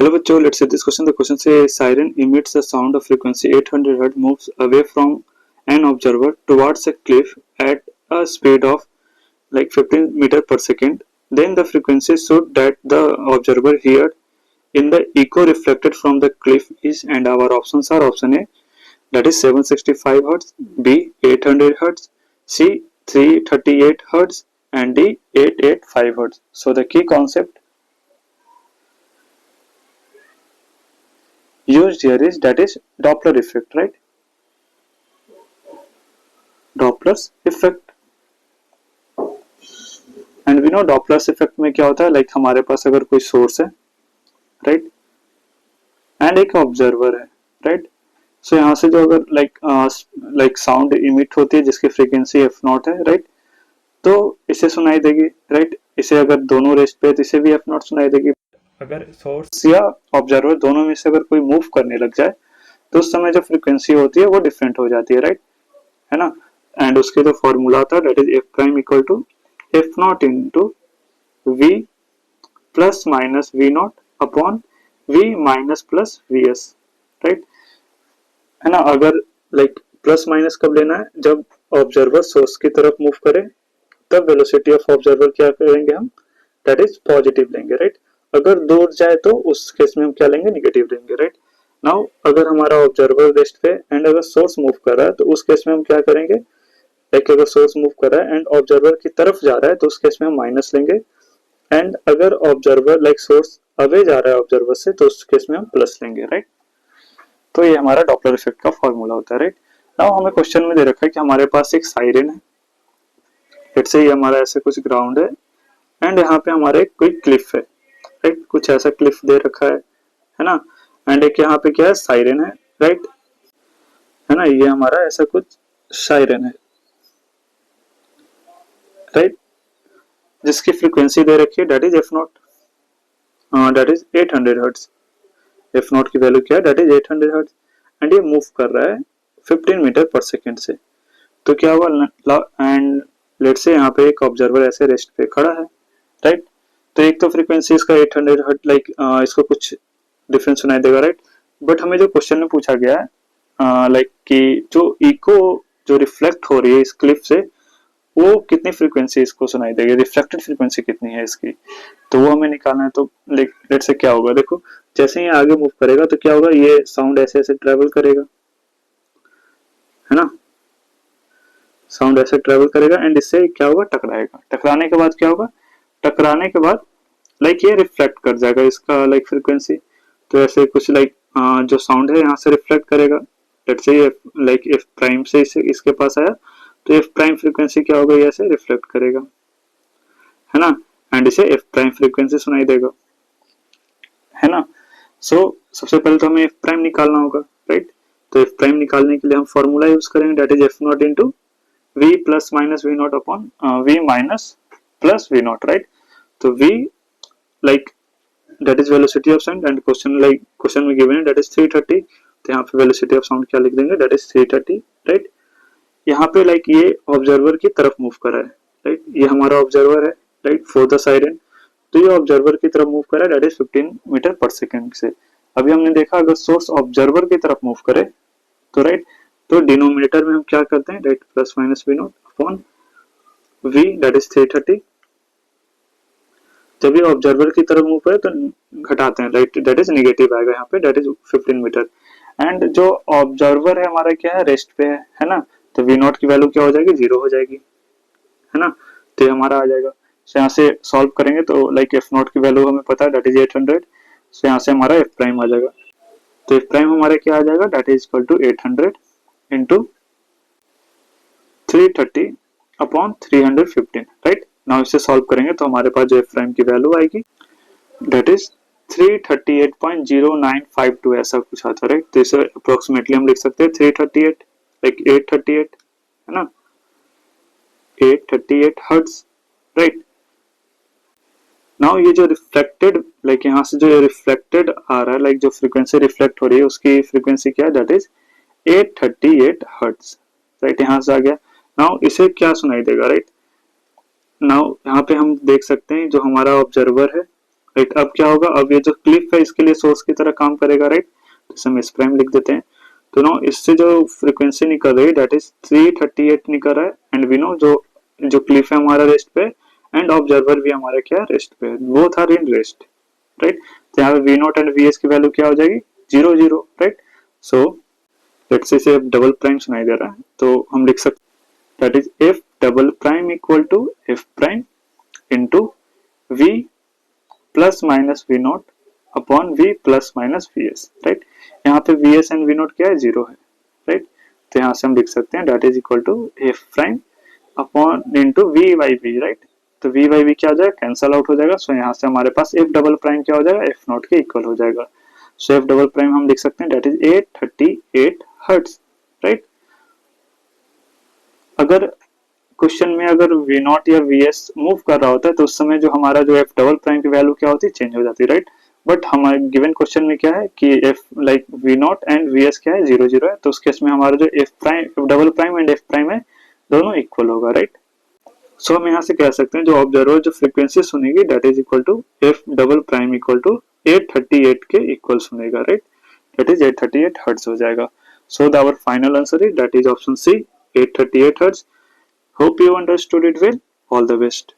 Hello बच्चों, let's say this question. The question says siren emits a sound of frequency 800 Hz, moves away from an observer towards a cliff at a speed of like 15 meter per second. Then the frequency should that the observer heard in the echo reflected from the cliff is, and our options are option A, that is 765 Hz, B 800 Hz, C 338 Hz, and D 885 Hz. So the key concept used here is that is Doppler effect, right? Doppler's effect. And we know Doppler's effect में क्या होता है, like हमारे पास अगर कोई source है, right, and एक observer है, राइट. सो यहाँ से जो अगर लाइक साउंड इमिट होती है जिसकी फ्रीक्वेंसी एफ नॉट है, राइट, तो इसे सुनाई देगी, राइट. इसे अगर दोनों रेस्ट पे तो इसे भी एफ नॉट सुनाई देगी. अगर सोर्स या ऑब्जर्वर दोनों में से अगर कोई मूव करने लग जाए तो उस समय जो फ्रीक्वेंसी होती है वो डिफरेंट हो जाती है, राइट, है ना. एंड उसके जो फॉर्मूला होता है that is f prime equal to f naught into v plus minus v naught upon v minus plus v s, right, है ना. अगर लाइक प्लस माइनस कब लेना है, जब ऑब्जर्वर सोर्स की तरफ मूव करे तब वेलोसिटी ऑफ ऑब्जर्वर क्या करेंगे हम, दैट इज पॉजिटिव लेंगे, राइट. अगर दूर जाए तो उस केस में हम क्या लेंगे, नेगेटिव लेंगे, राइट. नाउ अगर हमारा ऑब्जर्वर रेस्ट पे एंड अगर सोर्स मूव कर रहा है तो उस केस में हम क्या करेंगे, लाइक अगर सोर्स मूव कर रहा है एंड ऑब्जर्वर की तरफ जा रहा है तो उस केस में हम माइनस लेंगे. एंड अगर ऑब्जर्वर लाइक सोर्स अवे जा रहा है ऑब्जर्वर से तो उस केस में हम प्लस लेंगे, राइट. तो ये हमारा डॉपलर इफेक्ट का फॉर्मूला होता है, राइट. नाउ हमें क्वेश्चन में दे रखा है कि हमारे पास एक साइरन है, लेट्स से ये हमारा ऐसे कुछ ग्राउंड है एंड यहाँ पे हमारे कोई क्लिफ है, राइट. कुछ ऐसा क्लिफ दे रखा है ना. एंड एक यहाँ पे क्या है, साइरन है, राइट, है ना. ये हमारा ऐसा कुछ साइरन है, राइट, जिसकी फ्रीक्वेंसी दे रखी है that is f not, that is 800 hertz. F not की वैल्यू क्या है, दैट इज 800 हर्ट्ज. एंड ये मूव कर रहा है 15 मीटर पर सेकेंड से. तो क्या हुआ, एंड लेट्स से यहाँ पे एक ऑब्जर्वर ऐसे रेस्ट पे खड़ा है, राइट. तो एक तो फ्रीक्वेंसी इसका 800 हर्ट्ज, लाइक इसको कुछ डिफरेंस सुनाई देगा, राइट. बट हमें जो क्वेश्चन में पूछा गया है लाइक कि जो इको जो रिफ्लेक्ट हो रही है इस क्लिफ से वो कितनी फ्रीक्वेंसी इसको सुनाई देगी, रिफ्लेक्टेड फ्रीक्वेंसी कितनी है इसकी, तो वो हमें निकालना है. तो लेट्स से क्या होगा, देखो जैसे ही आगे मूव करेगा तो क्या होगा, ये साउंड ऐसे ऐसे ट्रेवल करेगा, है ना. साउंड ऐसे ट्रेवल करेगा एंड इससे क्या होगा, टकराएगा. टकराने के बाद क्या होगा, टकराने के बाद लाइक ये रिफ्लेक्ट कर जाएगा इसका लाइक फ्रीक्वेंसी. तो ऐसे कुछ लाइक जो साउंड है यहाँ से रिफ्लेक्ट करेगा. Let's say like F prime से इसके पास आया तो एफ प्राइम फ्रीक्वेंसी क्या होगा, ये ऐसे रिफ्लेक्ट करेगा, है ना. एंड इसे एफ प्राइम फ्रीक्वेंसी सुनाई देगा, है ना. सो सबसे पहले तो हमें एफ प्राइम निकालना होगा, राइट. तो एफ प्राइम निकालने के लिए हम फॉर्मूला यूज करेंगे that is f naught into v plus minus v naught upon v minus plus v naught, right. तो v like that is velocity of sound and question में given है that is 330. तो यहाँ पे velocity of sound क्या लिख देंगे, that is 330, right. यहाँ पे लाइक ये ऑब्जर्वर की तरफ मूव कर रहा है, राइट. ये हमारा ऑब्जर्वर है, राइट, फॉर द साइरन. तो ये ऑब्जर्वर की तरफ मूव कर रहा है दैट इज 15 मीटर पर सेकेंड से. अभी हमने देखा अगर सोर्स ऑब्जर्वर की तरफ मूव करे तो, राइट, तो डिनोमिनेटर में हम क्या करते हैं, right, plus minus v naught upon v that is 330. जब ये ऑब्जर्वर की तरफ मूव करे तो घटाते हैं, राइट, दैट इज नेगेटिव आएगा यहाँ पे, दैट इज 15 मीटर. एंड जो ऑब्जर्वर है हमारा क्या है, रेस्ट पे है ना. तो वी नॉट की वैल्यू क्या हो जाएगी, 0 हो जाएगी, है ना. तो ये हमारा आ जाएगा. सो यहाँ से सॉल्व करेंगे तो लाइक एफ नॉट की वैल्यू हमें पता है दैट इज 800. सो यहाँ से हमारा एफ प्राइम आ जाएगा. तो एफ प्राइम हमारा क्या आ जाएगा, that is equal to 800 into 330 upon 315, right. Now इसे सॉल्व करेंगे तो हमारे पास जो एफ प्राइम की वैल्यू आएगी दैट इज 338.0952 ऐसा कुछ आता है, राइट. तो इसे अप्रोक्सीमेटली हम लिख सकते हैं 338 लाइक 838, है ना, 838 हर्ट्ज, राइट. नाउ ये जो रिफ्लेक्टेड लाइक यहाँ से जो रिफ्लेक्टेड आ रहा है, लाइक जो फ्रीक्वेंसी रिफ्लेक्ट हो रही है उसकी फ्रीक्वेंसी क्या है, दैट इज 838 हर्ट्ज, राइट. यहाँ से आ गया. नाउ इसे क्या सुनाई देगा, राइट. नाउ यहाँ पे हम देख सकते हैं जो हमारा ऑब्जर्वर है राइट। अब क्या होगा, अब ये जो क्लिफ है इसके लिए सोर्स की तरह काम करेगा, राइट। तो हम एस प्राइम लिख देते हैं। तो नो इससे जो फ्रीक्वेंसी निकल रही है दैट इज 338 निकल रहा है, एंड वी नो जो जो क्लिफ है हमारा रेस्ट पे, एंड ऑब्जर्वर भी हमारा क्या रेस्ट पे, both are in rest, right. तो यहाँ पे v naught and v s की वैल्यू क्या हो जाएगी, 0 0, राइट। So let's say double prime सुनाई दे रहा है तो हम लिख सकते that is f double prime equal to f prime into v plus minus v naught upon v plus minus v s, right. यहाँ पे v s and v naught क्या है, 0 है, राइट। तो यहाँ से हम लिख सकते हैं that is equal to f prime upon into v by v, right. तो वी बाई वी क्या हो जाएगा, कैंसल आउट हो जाएगा। सो यहाँ से हमारे पास एफ डबल प्राइम क्या हो जाएगा, एफ नॉट के इक्वल हो जाएगा। सो एफ डबल प्राइम हम लिख सकते हैं दैट इज 838 हर्ट्ज, राइट। अगर क्वेश्चन में अगर वी नॉट या वी एस मूव कर रहा होता है तो उस समय जो हमारा जो एफ डबल प्राइम की वैल्यू क्या होती है, चेंज हो जाती है, राइट। बट हमारे गिवन क्वेश्चन में क्या है कि f like v naught and v s क्या है, 0 0 है। तो उस केस में हमारा जो f prime, F double prime and F prime है, दोनों इक्वल होगा, राइट। सो हम यहाँ से कह सकते हैं जो ऑब्जर्वर जो फ्रीक्वेंसी सुनेगी that is equal to F double prime equal to 838 के इक्वल सुनेगा, राइट। दैट इज 838 हर्ट्ज हो जाएगा। So our final answer is that is option C, 838 hertz. Hope you understood it well. All the best.